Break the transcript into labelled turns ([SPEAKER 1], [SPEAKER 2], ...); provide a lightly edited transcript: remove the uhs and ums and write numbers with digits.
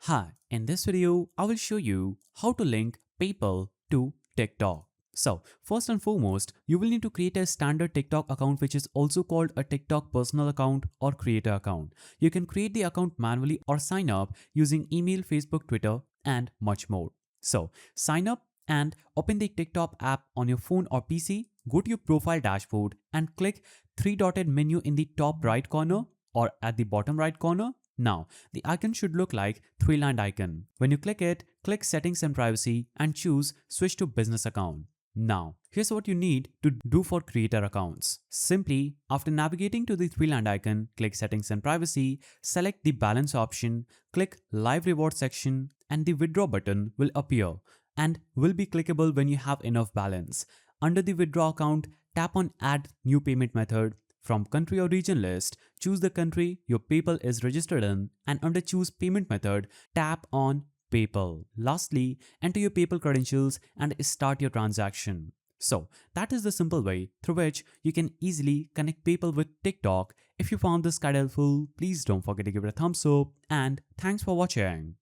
[SPEAKER 1] Hi, in this video, I will show you how to link PayPal to TikTok. So, first and foremost, you will need to create a standard TikTok account which is also called a TikTok personal account or creator account. You can create the account manually or sign up using email, Facebook, Twitter, and much more. So, sign up and open the TikTok app on your phone or PC, go to your profile dashboard and click three-dotted menu in the top right corner or at the bottom right corner. Now, the icon should look like three-lined icon. When you click it, click Settings and Privacy and choose Switch to Business Account. Now, here's what you need to do for creator accounts. Simply, after navigating to the three-lined icon, click Settings and Privacy, select the Balance option, click Live Reward section, and the Withdraw button will appear and will be clickable when you have enough balance. Under the Withdraw account, tap on Add New Payment Method. From country or region list, choose the country your PayPal is registered in and under choose payment method, tap on PayPal. Lastly, enter your PayPal credentials and start your transaction. So that is the simple way through which you can easily connect PayPal with TikTok. If you found this guide helpful, please don't forget to give it a thumbs up and thanks for watching.